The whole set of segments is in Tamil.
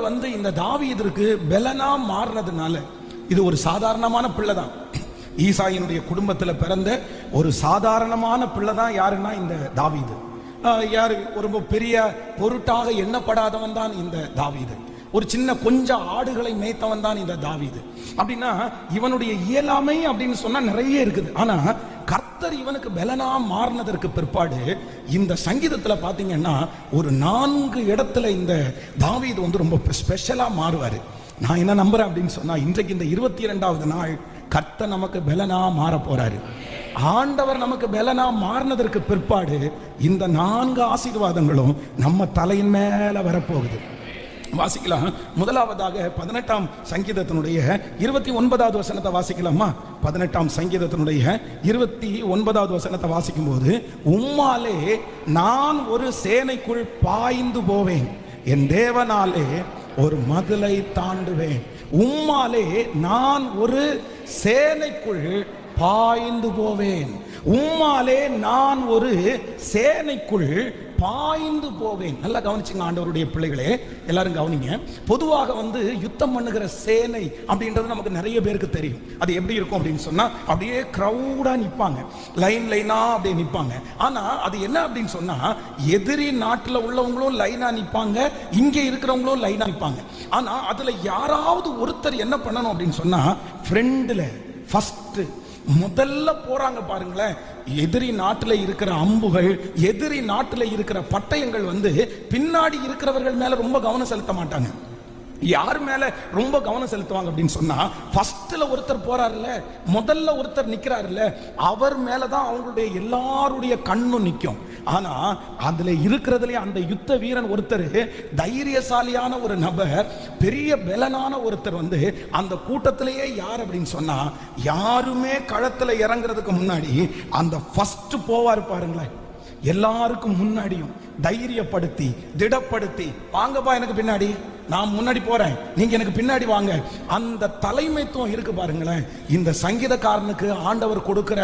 ஒன்று இந்த தாவீதிற்கு பெலனா மாறினதுனால, இது ஒரு சாதாரணமான பிள்ளை தான். ஈசாயினுடைய குடும்பத்தில் பிறந்த ஒரு சாதாரணமான பிள்ளை தான். யாருன்னா இந்த தாவீது. யாரு ரொம்ப பெரிய பொருட்டாக எண்ணப்படாதவன் தான் இந்த தாவீது. ஒரு சின்ன கொஞ்சம் ஆடுகளை மேய்த்தவன் தான் இந்த தாவீது. அப்படின்னா இவனுடைய இயலாமை அப்படின்னு சொன்னா நிறைய இருக்குது. ஆனா கர்த்தர் இவனுக்கு பெலனா மாறினதற்கு பிற்பாடு இந்த சங்கீதத்துல பாத்தீங்கன்னா ஒரு 4 இடத்துல இந்த தாவீது ரொம்ப ஸ்பெஷலா மாறுவாரு. நான் என்ன நம்புறேன் அப்படின்னு சொன்னா, இன்றைக்கு இந்த 22வது நாள் கர்த்தர் நமக்கு பெலனா மாற போறாரு. ஆண்டவர் நமக்கு பெலனா மாறினதற்கு பிற்பாடு இந்த 4 ஆசீர்வாதங்களும் நம்ம தலையின் மேல வரப்போகுது. வாசிக்கலாம். முதலாவதாக 18ஆம் சங்கீதத்தினுடைய 29வது வசனத்தை வாசிக்கலாமா? 18ஆம் சங்கீதத்தினுடைய 29வது வசனத்தை வாசிக்கும் போது, உம்மாலே நான் ஒரு சேனைக்குள் பாய்ந்து போவேன், என் தேவனாலே ஒரு மதிலை தாண்டுவேன். உம்மாலே நான் ஒரு சேனைக்குள் பாய்ந்து போவேன். உம்மாலே நான் ஒரு சேனைக்குள் பாய்ந்து போவேன். நல்லா கவனிச்சுங்க ஆண்டவருடைய பிள்ளைகளே, எல்லாரும் கவனிங்க. பொதுவாக யுத்தம் பண்ணுகிற சேனை அப்படின்றது நமக்கு நிறைய பேருக்கு தெரியும். அது எப்படி இருக்கும் அப்படின்னு சொன்னா, அப்படியே கிரௌடா நிப்பாங்க, லைன் லைனா அப்படியே நிப்பாங்க. ஆனா அது என்ன அப்படின்னு சொன்னா, எதிரி நாட்டுல உள்ளவங்களும் லைனா நிப்பாங்க, இங்க இருக்கிறவங்களும் லைனா நிப்பாங்க. ஆனா அதுல யாராவது ஒருத்தர் என்ன பண்ணணும் அப்படின்னு சொன்னா, ஃப்ரெண்ட்ல ஃபர்ஸ்ட் முதல்ல போறாங்க பாருங்களேன். எதிரி நாட்டில் இருக்கிற அம்புகள், எதிரி நாட்டில் இருக்கிற பட்டயங்கள் பின்னாடி இருக்கிறவர்கள் மேல ரொம்ப கவனம் செலுத்த மாட்டாங்க. யார் மேல ரொம்ப கவனம் செலுத்துவாங்க அப்படின்னு சொன்னா, ஃபர்ஸ்ட்ல ஒருத்தர் போறாருல்ல, முதல்ல ஒருத்தர் நிக்கிறாருல்ல, அவர் மேலதான் அவங்களுடைய எல்லாருடைய கண்ணும் நிற்கும். ஆனா அதுல இருக்கிறதுல அந்த யுத்த வீரன் ஒருத்தர், தைரியசாலியான ஒரு நபர், பெரிய பெலனான ஒருத்தர் அந்த கூட்டத்திலேயே யார் அப்படின்னு சொன்னா, யாருமே களத்துல இறங்குறதுக்கு முன்னாடி அந்த ஃபர்ஸ்ட் போவார் பாருங்களேன். எல்லாருக்கும் முன்னாடியும் தைரியப்படுத்தி திடப்படுத்தி, வாங்கப்பா எனக்கு பின்னாடி, நான் முன்னாடி போறேன், நீங்க எனக்கு பின்னாடி வாங்க. அந்த தலைமைத்துவம் இருக்கு பாருங்களேன். இந்த சங்கீதக்காரனுக்கு ஆண்டவர் கொடுக்கிற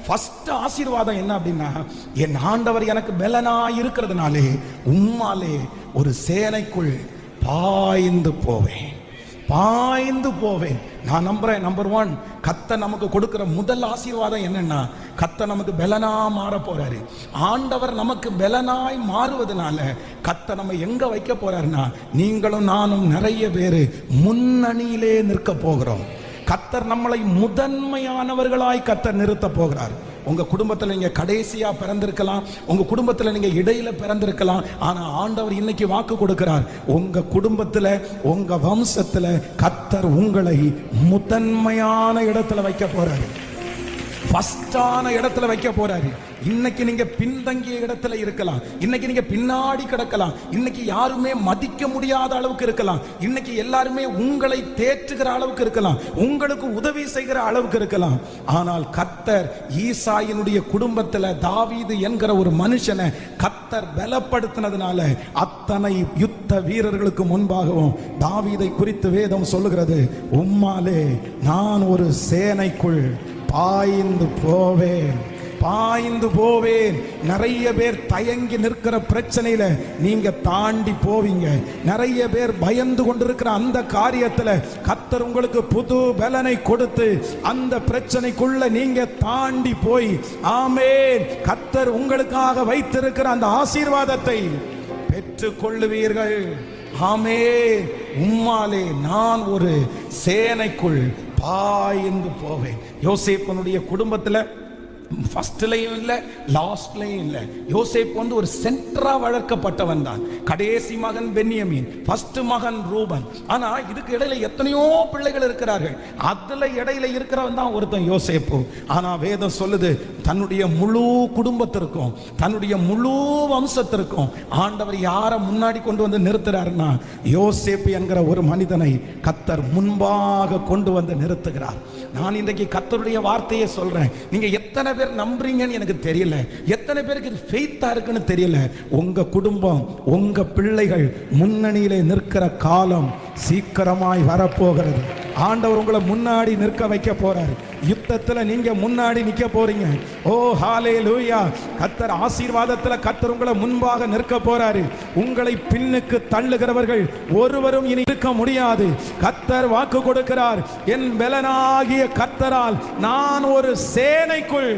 ஃபர்ஸ்ட் ஆசீர்வாதம் என்ன அப்படின்னா, என் ஆண்டவர் எனக்கு பெலனா இருக்கிறதுனாலே உம்மாலே ஒரு சேனைக்குள் பாய்ந்து போவேன், பாய்ந்து போவேன். நான் நம்புறேன், நம்பர் 1, கர்த்தர் நமக்கு கொடுக்கிற முதல் ஆசீர்வாதம் என்னன்னா, கர்த்தர் நமக்கு பெலனா மாற போறாரு. ஆண்டவர் நமக்கு பெலனாய் மாறுவதனால கர்த்தர் நம்ம எங்க வைக்க போறாருன்னா, நீங்களும் நானும் நிறைய பேரு முன்னணியிலே நிற்க போகிறோம். கர்த்தர் நம்மளை முதன்மையானவர்களாய் கர்த்தர் நிறுத்த போகிறார். உங்க குடும்பத்தில் நீங்க கடைசியா பிறந்திருக்கலாம், உங்க குடும்பத்தில் நீங்க இடையில பிறந்திருக்கலாம். ஆனா ஆண்டவர் இன்னைக்கு வாக்கு கொடுக்கிறார், உங்க குடும்பத்துல உங்க வம்சத்துல கர்த்தர் உங்களை முதன்மையான இடத்துல வைக்க போறாரு, ஃபர்ஸ்டான இடத்துல வைக்க போறாரு. இன்னைக்கு நீங்க பின்தங்கிய இடத்துல இருக்கலாம், இன்னைக்கு நீங்க பின்னாடி கிடக்கலாம், இன்னைக்கு யாருமே மதிக்க முடியாத அளவுக்கு இருக்கலாம், இன்னைக்கு எல்லாருமே உங்களை தேற்றுகிற அளவுக்கு இருக்கலாம், உங்களுக்கு உதவி செய்கிற அளவுக்கு இருக்கலாம். ஆனால் கர்த்தர் ஈசாயினுடைய குடும்பத்துல தாவீது என்கிற ஒரு மனுஷனை கர்த்தர் பலப்படுத்தினதுனால அத்தனை யுத்த வீரர்களுக்கு முன்பாகவும் தாவீதை குறித்து வேதம் சொல்லுகிறது, உம்மாலே நான் ஒரு சேனைக்குள் பாய்ந்து போவேன், பாய்ந்து போவேன். நிறைய பேர் தயங்கி நிற்கிற பிரச்சனையில நீங்க தாண்டி போவீங்க. நிறைய பேர் பயந்து கொண்டிருக்கிற அந்த காரியத்துல கர்த்தர் உங்களுக்கு புது பலனை கொடுத்து அந்த பிரச்சனைக்குள்ள நீங்க தாண்டி போய், ஆமென், கர்த்தர் உங்களுக்காக வைத்திருக்கிற அந்த ஆசீர்வாதத்தை பெற்றுக் கொள்ளுவீர்கள். ஆமென். உம்மாலே நான் ஒரு சேனைக்குள் பாய்ந்து போவேன். யோசேப்பினுடைய குடும்பத்துல ஃபர்ஸ்ட்லையும் இல்லை லாஸ்ட்லையும் இல்லை. யோசேப்பு ஒரு சென்டரா வளர்க்கப்பட்டவன் தான். கடைசி மகன் பென்யமீன், ஃபர்ஸ்ட் மகன் ரூபன். ஆனா இதுக்கு இடையில எத்தனையோ பிள்ளைகள் இருக்கிறார்கள். அதுல இடையில இருக்கிறவன் தான் ஒருத்தன் யோசேப்பு. ஆனா வேதம் சொல்லுது, தன்னுடைய முழு குடும்பத்திற்கும் தன்னுடைய முழு வம்சத்திற்கும் ஆண்டவர் யாரை முன்னாடி கொண்டு நிறுத்துறாருன்னா, யோசேப்பு என்கிற ஒரு மனிதனை கர்த்தர் முன்பாக கொண்டு நிறுத்துகிறார். நான் இன்றைக்கு கர்த்தருடைய வார்த்தையை சொல்றேன். நீங்க எத்தனை பேர் நம்புறீங்கன்னு எனக்கு தெரியல, எத்தனை பேருக்கு இது ஃபெய்த்தா இருக்குன்னு தெரியல. உங்க குடும்பம், உங்க பிள்ளைகள் முன்னணியிலே நிற்கிற காலம் சீக்கிரமாய் வரப்போகிறது. ஆண்டவர் உங்களை முன்னாடி நிற்க வைக்க போறாரு. யுத்தத்துல நீங்க முன்னாடி நிக்க போறீங்க. ஓ ஹalleluya. கர்த்தர் ஆசீர்வாதத்துல கர்த்தர் உங்களை முன்பாக நிற்க போறாரு. உங்களை பின்னுக்கு தள்ளுகிறவர்கள் ஒருவரும் இனி இருக்க முடியாது. கர்த்தர் வாக்கு கொடுக்கிறார், என் பெலனாகிய கர்த்தரால் நான் ஒரு சேனைக்குள்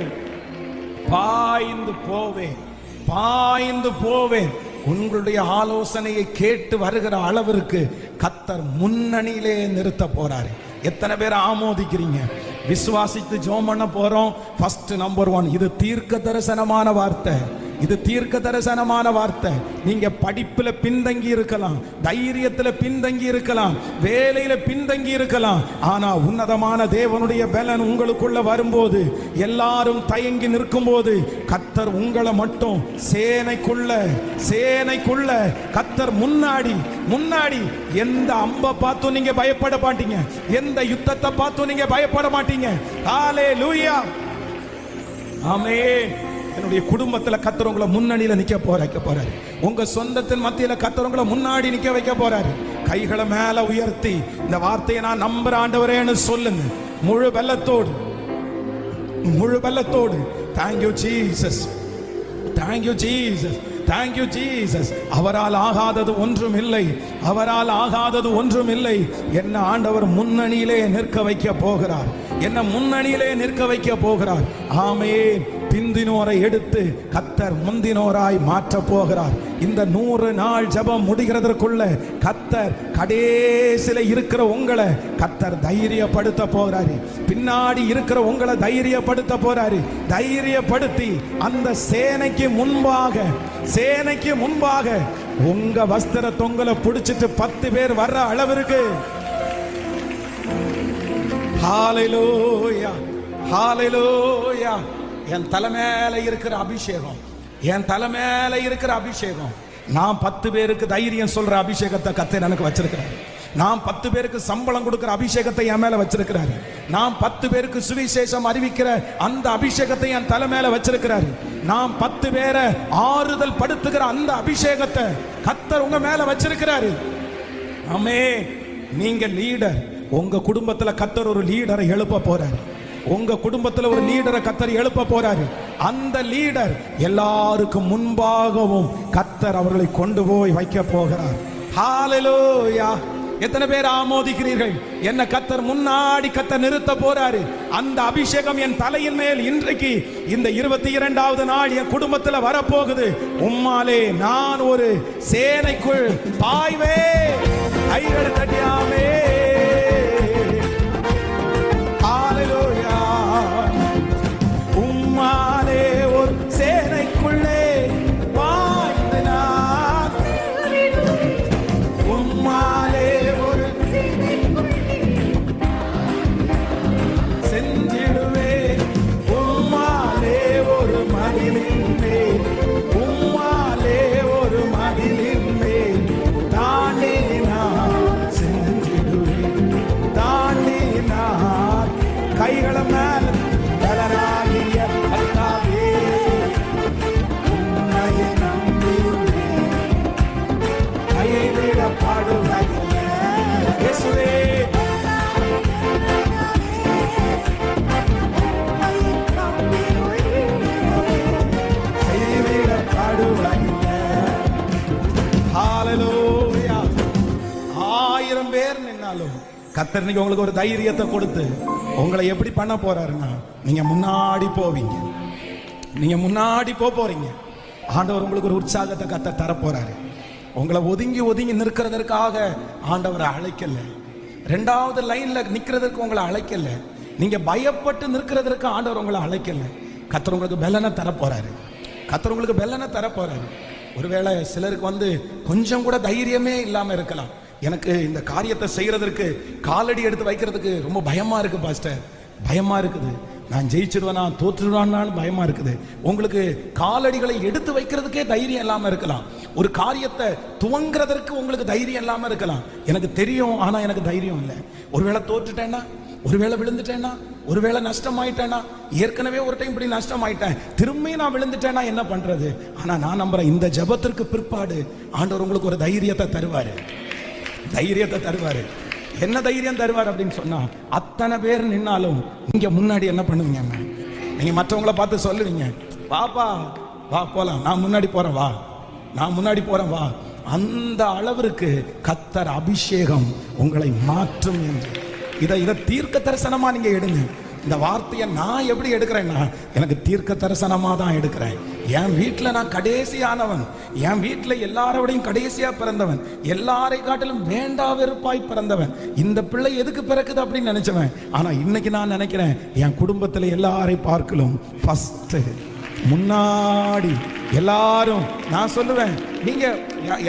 பாய்ந்து போவேன், பாய்ந்து போவேன். உங்களுடைய ஆலோசனையை கேட்டு வருகிற அளவிற்கு கர்த்தர் முன்னணியிலே நிறுத்த போறாரு. எத்தனை பேர் ஆமோதிக்கிறீங்க? விசுவாசித்து ஜெபம் பண்ண போறோம். ஃபர்ஸ்ட் நம்பர் 1, இது தீர்க்க தரிசனமான வார்த்தை. இது தீர்க்க தரிசனமான வார்த்தை. நீங்க படிப்புல பின்தங்கி இருக்கலாம், தைரியத்துல பின்தங்கி இருக்கலாம், வேலையில பின்தங்கி இருக்கலாம். ஆனா உன்னதமான தேவனுடைய பலன் உங்களுக்குள்ள வரும்போது, எல்லாரும் தயங்கி நிற்கும் போது, கர்த்தர் உங்களை மட்டும் சேனைக்குள்ள கர்த்தர் முன்னாடி எந்த அம்பை பார்த்தும் நீங்க பயப்பட மாட்டீங்க, எந்த யுத்தத்தை பார்த்தும் நீங்க பயப்பட மாட்டீங்க. ஹalleluya, ஆமென். என்னுடைய குடும்பத்துல கர்த்தர் உங்களை முன்னணியில நிக்க வைக்க போறாரு. உங்க சொந்தத்தின் மத்தியில கர்த்தர் உங்களை முன்னாடி நிக்க வைக்க போறாரு. கைகளை மேல உயர்த்தி இந்த வார்த்தையை நான் நம்புற ஆண்டவரேன்னு சொல்லுங்க, முழு பலத்தோடு. Thank you Jesus, thank you Jesus, thank you Jesus. அவரால் ஆகாதது ஒன்றும் இல்லை, அவரால் ஆகாதது ஒன்றும் இல்லை. என்ன ஆண்டவர் முன்னணியிலே நிற்க வைக்க போகிறார், என்ன முன்னணியிலே நிற்க வைக்க போகிறார். ஆமென். பிந்தினோரை எடுத்து கர்த்தர் முந்தினோராய் மாற்ற போகிறார். இந்த 100 நாள் ஜெபம் முடிகிறதற்குள்ள கர்த்தர் கடைசில இருக்கிற உங்களை கர்த்தர் தைரியப்படுத்த போகிறாரு. பின்னாடி இருக்கிற உங்களை தைரியப்படுத்த போறாரு. தைரியப்படுத்தி அந்த சேனைக்கு முன்பாக உங்க வஸ்திர தொங்கலை பிடிச்சிட்டு 10 பேர் வர்ற அளவிற்கு. ஹalleluya, ஹalleluya. என் தலைமையில இருக்கிற அபிஷேகம், நான் 10 பேருக்கு தைரியம் சொல்ற அபிஷேகத்தை கர்த்தர் எனக்கு வச்சிருக்கிறார். நான் 10 பேருக்கு சம்பளம் கொடுக்கிற அபிஷேகத்தை என் மேல வச்சிருக்கிறாரு. நான் 10 பேருக்கு சுவிசேஷம் அறிவிக்கிற அந்த அபிஷேகத்தை என் தலை மேல வச்சிருக்கிறாரு. நான் 10 பேரை ஆறுதல் படுத்துகிற அந்த அபிஷேகத்தை கர்த்தர் உங்க மேல வச்சிருக்கிறாரு. ஆமென். நீங்க லீடர். உங்க குடும்பத்துல கர்த்தர் ஒரு லீடரை எழுப்ப போறாரு. உங்க குடும்பத்துல ஒரு லீடரை கர்த்தர் எழுப்ப போறாரு. அந்த லீடர் எல்லாருக்கும் முன்பாகவும் கர்த்தர் அவர்களை கொண்டு போய் வைக்க போகிறார். ஹalleluya. எத்தனை பேர் ஆமோதிக்கிறீர்கள்? என்ன கர்த்தர் முன்னாடி கர்த்தர் நிறுத்த போறாரு. அந்த அபிஷேகம் என் தலையின் மேல் இன்றைக்கு இந்த 22வது நாள் என் குடும்பத்துல வரப்போகுது. உம்மாலே நான் ஒரு சேனைக்குள் பாய்வே. கைகளை தட்டியாமே. உம்மாலே ஒரு சேனைக்குள்ளே பாய்ந்து நான், உம்மாலே ஒரு செஞ்சிடுவேன். உம்மாலே ஒரு மதிலின் மேல், உம்மாலே ஒரு மதிலின் மேல் தாண்டி நான் செஞ்சிடுவேன், தாண்டி நான். கைகளை மேல பலனாகிய கர்த்தாவே, உம்மையை நம்பியுள்ளேன், கைவிடப்படுவதில்லை. இயேசுவே, கைவிடப்படுவதில்லை. ஹalleluya. 1000 பேர் நின்னாலும் கர்த்தர் இன்னைக்கு உங்களுக்கு ஒரு தைரியத்தை கொடுத்து உங்களை எப்படி பண்ண போறாருன்னா, நீங்க முன்னாடி போவீங்க, நீங்க முன்னாடி போறீங்க. ஆண்டவர் உங்களுக்கு ஒரு உற்சாகத்தை கர்த்தர் தர போறாரு. உங்களை ஒதுங்கி நிற்கிறதற்காக ஆண்டவரை அழைக்கல, 2வது லைன்ல நிக்கிறதுக்கு உங்களை அழைக்கல, நீங்க பயப்பட்டு நிற்கிறதற்கு ஆண்டவர் உங்களை அழைக்கல. கர்த்தர் உங்களுக்கு பெலனை தர போறாரு. கர்த்தர் உங்களுக்கு பெலனை தர போறாரு. ஒருவேளை சிலருக்கு கொஞ்சம் கூட தைரியமே இல்லாம இருக்கலாம். எனக்கு இந்த காரியத்தை செய்யறதற்கு காலடி எடுத்து வைக்கிறதுக்கு ரொம்ப பயமா இருக்கு பாஸ்டர், பயமா இருக்குது, நான் ஜெயிச்சிருவேனா தோற்றுவான்னு பயமா இருக்குது. உங்களுக்கு காலடிகளை எடுத்து வைக்கிறதுக்கே தைரியம் இல்லாம இருக்கலாம். ஒரு காரியத்தை துவங்குறதற்கு உங்களுக்கு தைரியம் இல்லாம இருக்கலாம். எனக்கு தெரியும், ஆனா எனக்கு தைரியம் இல்லை. ஒருவேளை தோற்றுட்டேன்னா, ஒருவேளை விழுந்துட்டேன்னா, ஒருவேளை நஷ்டமாயிட்டேன்னா, ஏற்கனவே ஒரு டைம் இப்படி நஷ்டமாயிட்டேன், திரும்பி நான் விழுந்துட்டேன்னா என்ன பண்றது? ஆனா நான் நம்புறேன், இந்த ஜெபத்திற்கு பிற்பாடு ஆண்டவர் உங்களுக்கு ஒரு தைரியத்தை தருவாரு, தைரியத்தை தருவாரு. என்ன தைரியம் தருவார் அப்படின்னு சொன்னா, அத்தனை பேர் நின்னாலும் நீங்க முன்னாடி என்ன பண்ணுவீங்க? நீங்க மற்றவங்களை பார்த்து சொல்லுவீங்க, வாப்பா வா போலாம், நான் முன்னாடி போறேன் வா, நான் முன்னாடி போறேன் வா. அந்த அளவிற்கு கர்த்தர் அபிஷேகம் உங்களை மாற்றும் என்று இதை தீர்க்க தரிசனமா நீங்க எடுங்க. இந்த வார்த்தையை நான் எப்படி எடுக்கிறேன்னா, எனக்கு தீர்க்க தரிசனமா தான் எடுக்கிறேன். என் வீட்டில் நான் கடைசியானவன், என் வீட்டில் எல்லாரோடையும் கடைசியா பிறந்தவன், எல்லாரை காட்டிலும் வேண்டா வெறுப்பாய் பிறந்தவன். இந்த பிள்ளை எதுக்கு பிறக்குது அப்படின்னு நினைச்சவன். ஆனா இன்னைக்கு நான் நினைக்கிறேன், என் குடும்பத்தில் எல்லாரை பார்க்கலும் ஃபர்ஸ்ட், முன்னாடி எல்லாரும். நான் சொல்லுவேன், நீங்க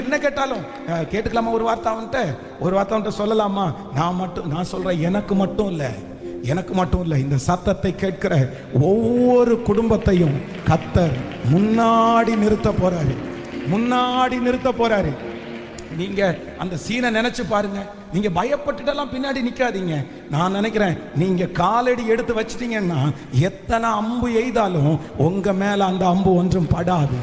என்ன கேட்டாலும் கேட்டுக்கலாமா? ஒரு வார்த்தை சொல்லலாமா? நான் சொல்றேன், எனக்கு மட்டும் இல்லை, இந்த சத்தத்தை கேட்கிற ஒவ்வொரு குடும்பத்தையும் கர்த்தர் முன்னாடி நிறுத்த போறாரு. நீங்க அந்த சீனை நினைச்சு பாருங்க. நீங்க பயப்பட்டுட்டெல்லாம் பின்னாடி நிக்காதீங்க. நான் நினைக்கிறேன், நீங்க காலடி எடுத்து வச்சிட்டீங்கன்னா எத்தனை அம்பு எய்தாலும் உங்க மேல அந்த அம்பு ஒன்றும் படாது.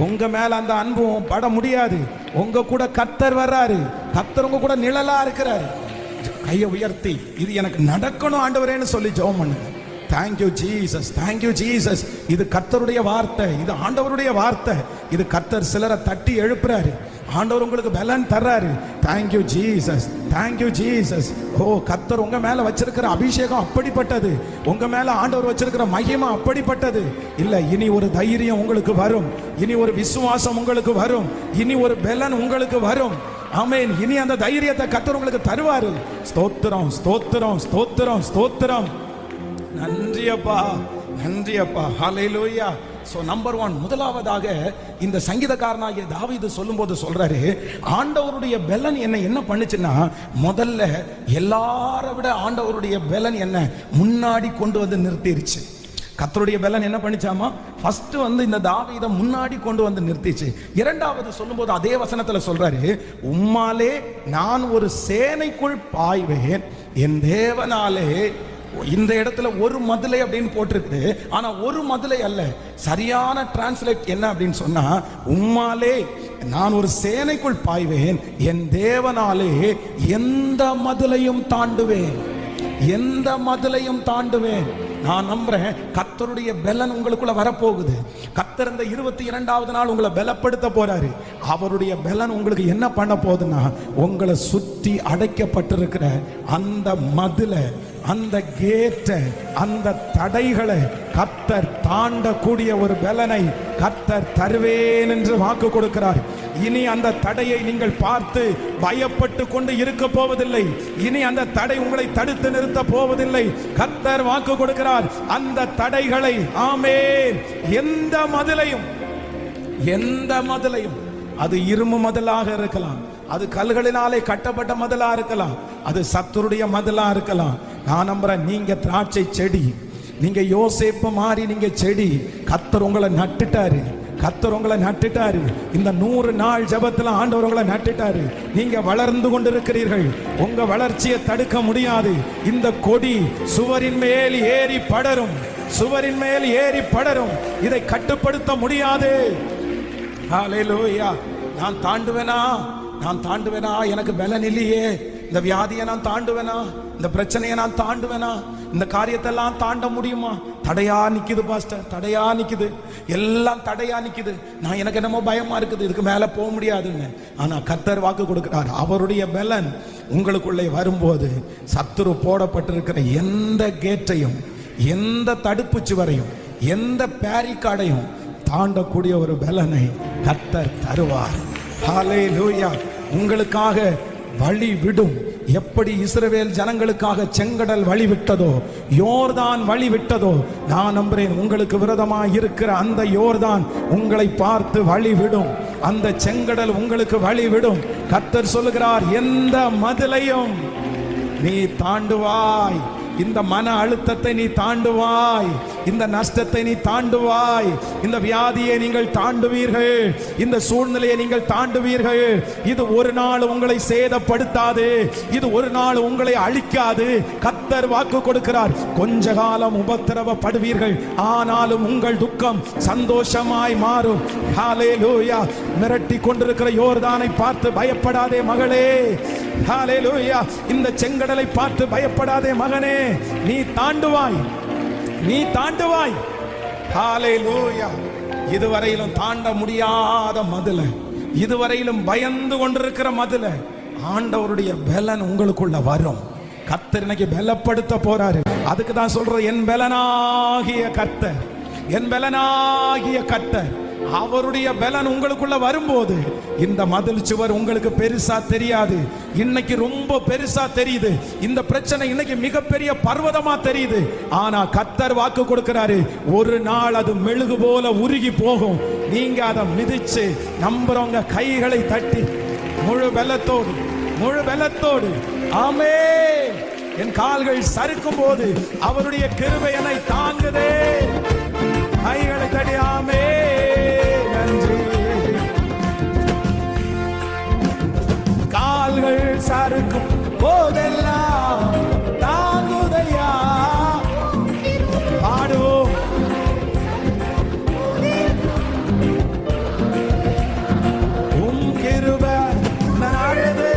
உங்க மேல அந்த அன்பும் பட முடியாது. உங்க கூட கர்த்தர் வர்றாரு. கர்த்தர் உங்க கூட நிழலா இருக்கிறாரு. கையை உயர்த்தி, இது எனக்கு நடக்கணும் ஆண்டவரேன்னு சொல்லி ஜெபம் பண்ணுங்க. Thank you Jesus, thank you Jesus. இது கர்த்தருடைய வார்த்தை, இது ஆண்டவருடைய வார்த்தை. இது கர்த்தர் சிலரை தட்டி எழுப்புறாரு. ஆண்டவர் உங்களுக்கு பலன் தர்றாரு. Thank you Jesus, thank you Jesus. Oh, கர்த்தர் உங்க மேல வச்சிருக்கிற அபிஷேகம் அப்படிப்பட்டது. உங்க மேல ஆண்டவர் வச்சிருக்கிற மகிமை அப்படிப்பட்டது. இல்ல, இனி ஒரு தைரியம் உங்களுக்கு வரும், இனி ஒரு விசுவாசம் உங்களுக்கு வரும், இனி ஒரு பலன் உங்களுக்கு வரும். ஆமென். இனி அந்த தைரியத்தை கர்த்தர் உங்களுக்கு தருவாரு. ஸ்தோத்திரம், ஸ்தோத்திரம், ஸ்தோத்திரம், ஸ்தோத்திரம். நன்றி அப்பா, நன்றி அப்பா. ஹல்லேலூயா. சோ நம்பர் 1, முதலாவதாக இந்த சங்கீதக்காரனாகிய தாவீது சொல்லும்போது சொல்றாரு, ஆண்டவருடைய பலன் என்ன பண்ணுச்சுன்னா, முதல்ல எல்லாரை விட ஆண்டவருடைய பலன் என்ன முன்னாடி கொண்டு வந்து நிறுத்திருச்சு. கர்த்தருடைய பலன் என்ன பண்ணிச்சாமா? ஃபர்ஸ்ட் இந்த தாவீதை முன்னாடி கொண்டு வந்து நிறுத்திச்சு. இரண்டாவது சொல்லும்போது அதே வசனத்துல சொல்றாரு, உம்மாலே நான் ஒரு சேனைக்குள் பாய்வேன், என் தேவனாலே. இந்த இடத்துல ஒரு மதுளை அப்படின்னு போட்டிருக்கு. ஆனா ஒரு மதுளை அல்ல. சரியான டிரான்ஸ்லேட் என்ன அப்படின்னு சொன்னா, உம்மாலே நான் ஒரு சேனைக்குள் பாய்வேன், என் தேவனாலே எந்த மதுளையும் தாண்டுவேன், எந்த மதுளையும் தாண்டுவேன். நான் நம்புறேன், கர்த்தருடைய பலன் உங்களுக்குள்ள வரப்போகுது. கர்த்தர் இந்த 22வது நாள் உங்களை பலப்படுத்த போறாரு. அவருடைய பலன் உங்களுக்கு என்ன பண்ண போகுதுன்னா, உங்களை சுற்றி அடைக்கப்பட்டிருக்கிற அந்த மதுளை, அந்த கேட்டை, அந்த தடைகளை கர்த்தர் தாண்டக்கூடிய ஒரு பலனை கர்த்தர் தருவேன் என்று வாக்கு கொடுக்கிறார். இனி அந்த தடையை நீங்கள் பார்த்து பயப்பட்டு கொண்டு இருக்க போவதில்லை. இனி அந்த தடை உங்களை தடுத்து நிறுத்த போவதில்லை. கர்த்தர் வாக்கு கொடுக்கிறார், அந்த தடைகளை, ஆமென், எந்த மதிலையும், அது இரும்பு மதிலாக இருக்கலாம், அது கல்களினாலே கட்டப்பட்ட மதிலா இருக்கலாம், அது சத்துருடைய மதிலா இருக்கலாம். நான் நம்புறேன், நீங்க திராட்சை செடி, நீங்க யோசேப்பு மாதிரி நீங்க செடி. கர்த்தர் உங்களை நட்டுட்டாரு, கர்த்தர் உங்களை நட்டுட்டாரு. இந்த 100 நாள் ஜெபத்துல ஆண்டவர் உங்களை நட்டுட்டாரு. நீங்க வளர்ந்து கொண்டிருக்கிறீர்கள். உங்க வளர்ச்சியை தடுக்க முடியாது. இந்த கொடி சுவரின் மேல் ஏறி படரும், சுவரின் மேல் ஏறி படரும். இதை கட்டுப்படுத்த முடியாது. ஹல்லேலூயா. நான் தாண்டுவேனா? எனக்கு பலன் இல்லையே. இந்த வியாதியை நான் தாண்டுவேனா? இந்த பிரச்சனையை நான் தாண்டுவேனா? இந்த காரியத்தெல்லாம் தாண்ட முடியுமா? தடையா நிக்குது பாஸ்டர், தடையா நிக்குது, எல்லாம் தடையா நிக்குது. எனக்கு என்னமோ பயமா இருக்குது, இதுக்கு மேல போக முடியாதுன்னு. ஆனா கர்த்தர் வாக்கு கொடுக்கிறார், அவருடைய பலன் உங்களுக்குள்ளே வரும்போது சத்துரு போடப்பட்டிருக்கிற எந்த கேட்டையும், எந்த தடுப்பு சுவரையும், எந்த பேரிக்காடையும் தாண்டக்கூடிய ஒரு பலனை கர்த்தர் தருவார். ஹல்லேலூயா. உங்களுக்காக வழி விடும். எப்படி இஸ்ரவேல் ஜனங்களுக்காக செங்கடல் வழி விட்டதோ, யோர்தான் வழி விட்டதோ, நான் நம்புறேன் உங்களுக்கு விரோதமாக இருக்கிற அந்த யோர்தான் உங்களை பார்த்து வழி விடும். அந்த செங்கடல் உங்களுக்கு வழி விடும். கர்த்தர் சொல்லுகிறார், எந்த மதிலையும் நீ தாண்டுவாய். இந்த மன அழுத்தத்தை நீ தாண்டுவாய், இந்த நஷ்டத்தை நீ தாண்டுவாய், இந்த வியாதியை நீங்கள் தாண்டுவீர்கள், இந்த சூழ்நிலையை நீங்கள் தாண்டுவீர்கள். இது ஒரு நாள் உங்களை சேதப்படுத்தாது, இது ஒரு நாள் உங்களை அழிக்காது. கர்த்தர் வாக்கு கொடுக்கிறார், கொஞ்ச காலம் உபத்திரவப்படுவீர்கள், ஆனாலும் உங்கள் துக்கம் சந்தோஷமாய் மாறும். ஹல்லேலூயா. மிரட்டி கொண்டிருக்கிற யோர்தானை பார்த்து பயப்படாதே மகளே. ஹல்லேலூயா. இந்த செங்கடலை பார்த்து பயப்படாதே மகனே, நீ தாண்டுவாய், நீ தாண்டுவாய். ஹல்லேலூயா. இதுவரையிலும் தாண்ட முடியாத மதுல, இதுவரையிலும் பயந்து கொண்டிருக்கிற மதுல ஆண்டவருடைய பலன் உங்களுக்குள்ள வரும். கர்த்தர் இன்னைக்கு பலப்படுத்த போறாரு. அதுக்கு தான் சொல்றது, என் பலனாகிய கர்த்தர், என் பலனாகிய கர்த்தர். அவருடைய பலன் உங்களுக்குள்ள வரும்போது இந்த மதில் சுவர் உங்களுக்கு பெருசா தெரியாது. இன்னைக்கு ரொம்ப பெருசா தெரியுது, இந்த பிரச்சனை இன்னைக்கு மிகப்பெரிய பர்வதமா தெரியுது. ஆனா கர்த்தர் வாக்கு கொடுக்கிறாரு, ஒரு நாள் அது மெழுகு போல உருகி போகும். நீங்க அதை மிதிச்சு நம்புறவங்க கைகளை தட்டி முழு பலத்தோடு, முழு பலத்தோடு ஆமென். என் கால்கள் சறுக்கும் போது அவருடைய கிருபை என்னை தாங்குதே. கைகளை தட்டி ஆமென். கால்கள் சறுக்கும் போதெல்லாம் தாங்குதையா, பாடுவோம். உம் கிருபை நாடுது,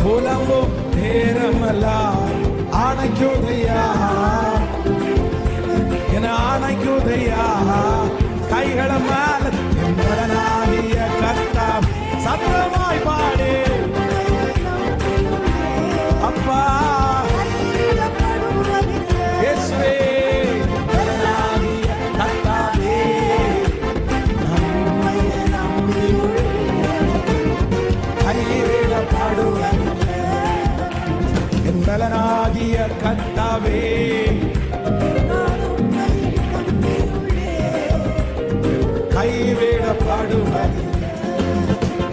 புலம்பும் நேரமெல்லாம் அணைக்குதையா, என அணைக்குதையா. கைகளை மேல என்பதனாகிய கர்த்தர் சத்தமாய் பாடு அப்பா. இயேசுவே என்பதனாகிய கர்த்தாவே, நம்மை கைவிடப்படுவதில்லை. என்பதனாகிய கர்த்தாவே, கைவிடப்படுவதில்லை.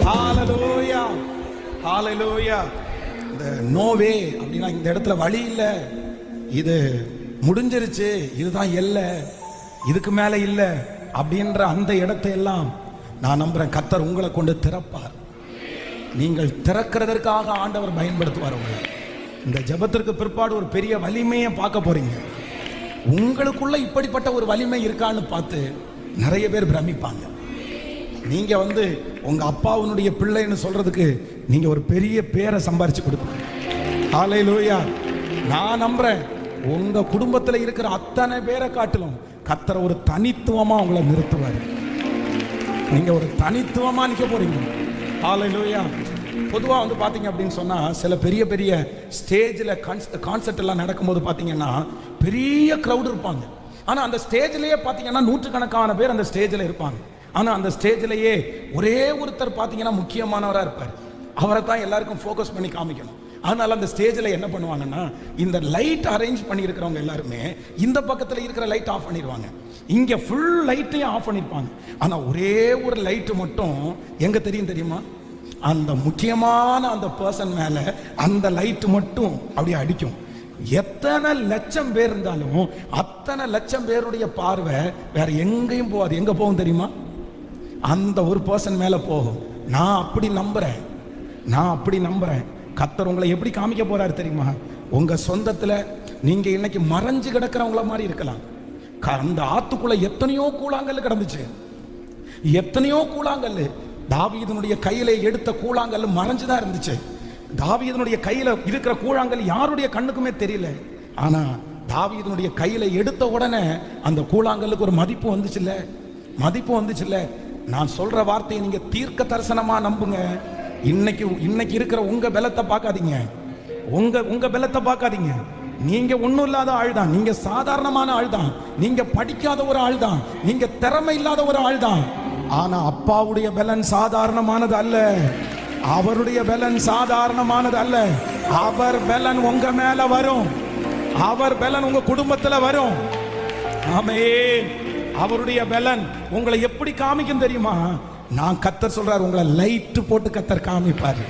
ஹல்லேலூயா, ஹல்லேலூயா. இந்த நோவே அப்படின்னா இந்த இடத்துல வழி இல்லை, இது முடிஞ்சிருச்சு, இதுதான் எல்லை, இதுக்கு மேல இல்லை அப்படின்ற அந்த இடத்தை எல்லாம் நான் நம்புறேன் கர்த்தர் உங்களை கொண்டு திறப்பார். நீங்கள் திறக்கிறதற்காக ஆண்டவர் பயன்படுத்துவார் உங்களை. இந்த ஜெபத்திற்கு பிற்பாடு ஒரு பெரிய வலிமையை பார்க்க போறீங்க. உங்களுக்குள்ள இப்படிப்பட்ட ஒரு வலிமை இருக்கான்னு பார்த்து நிறைய பேர் பிரமிப்பாங்க. நீங்க உங்க அப்பாவுடைய பிள்ளைன்னு சொல்றதுக்கு நீங்க ஒரு பெரிய பேரை சம்பாரிச்சு கொடுப்பீங்க. ஹல்லேலூயா. நான் நம்புறேன் உங்க குடும்பத்துல இருக்கிற அத்தனை பேரை காட்டிலும் கர்த்தர் ஒரு தனித்துவமா உங்களை நிறுத்துவார். நீங்க ஒரு தனித்துவமா நிக்க போறீங்க. ஹல்லேலூயா. பொதுவா பாத்தீங்க அப்படின்னு சொன்னா சில பெரிய பெரிய ஸ்டேஜ்ல கான்சர்ட் எல்லாம் நடக்கும்போது பாத்தீங்கன்னா பெரிய கிரவுட் இருப்பாங்க. ஆனா அந்த ஸ்டேஜ்லயே பாத்தீங்கன்னா நூற்றுக்கணக்கான பேர் அந்த ஸ்டேஜ்ல இருப்பாங்க. ஆனா அந்த ஸ்டேஜ்லயே ஒரே ஒருத்தர் பாத்தீங்கன்னா முக்கியமானவரா இருப்பார். அவரை தான் எல்லாருக்கும் ஃபோக்கஸ் பண்ணி காமிக்கணும். அதனால அந்த ஸ்டேஜ்ல என்ன பண்ணுவாங்கன்னா, இந்த லைட் அரேஞ்ச் பண்ணி இருக்கிறவங்க எல்லாருமே இந்த பக்கத்துல இருக்கிற லைட் ஆஃப் பண்ணிடுவாங்க, இங்க ஃபுல் லைட்டையும் ஆஃப் பண்ணிருப்பாங்க. ஆனா ஒரே ஒரு லைட் மட்டும் எங்க தெரியுமா, அந்த முக்கியமான அந்த பர்சன் மேல அந்த லைட் மட்டும் அப்படியே அடிக்கும். எத்தனை லட்சம் பேர் இருந்தாலும் அத்தனை லட்சம் பேருடைய பார்வை வேற எங்கேயும் போகாது. எங்க போகும் தெரியுமா? அந்த ஒரு பர்சன் மேல போகும். நான் அப்படி நம்புறேன். கர்த்தர் உங்களை எப்படி காமிக்க போறாரு தெரியுமா? உங்க சொந்தத்துல நீங்க இன்னைக்கு மறைஞ்சு கிடக்கிறவங்கள மாதிரி இருக்கலாம். அந்த ஆத்துக்குள்ள எத்தனையோ கூழாங்கல் கிடந்துச்சு, எத்தனையோ கூழாங்கல். தாவீதுனுடைய கையில எடுத்த கூழாங்கல் மறைஞ்சுதான் இருந்துச்சு. தாவீதுனுடைய கையில இருக்கிற கூழாங்கல் யாருடைய கண்ணுக்குமே தெரியல. ஆனா தாவீதுனுடைய கையில எடுத்த உடனே அந்த கூழாங்கலுக்கு ஒரு மதிப்பு வந்துச்சுல்ல. நான் சொல்ற வார்த்தையை நீங்க தீர்க்க தரிசனமா நம்புங்க. இன்னைக்கு இருக்கிற உங்க பலத்தை பார்க்காதீங்க, உங்க பலத்தை பார்க்காதீங்க. நீங்க ஒண்ணும் இல்லாத ஆள் தான், நீங்க சாதாரணமான ஆள் தான், நீங்க படிக்காத ஒரு ஆள் தான், நீங்க திறமை இல்லாத ஒரு ஆள் தான். ஆனா அப்பாவுடைய பலன் சாதாரணமானது அல்ல, அவருடைய பலன் சாதாரணமானது அல்ல. அவர் பலன் உங்க மேல வரும், அவர் பலன் உங்க குடும்பத்துல வரும். ஆமென். அவருடைய பலன் உங்களை எப்படி காமிக்கும் தெரியுமா? நான் கர்த்தர் சொல்றாரு, உங்களை லைட் போட்டு கர்த்தர் காமிப்பாரு.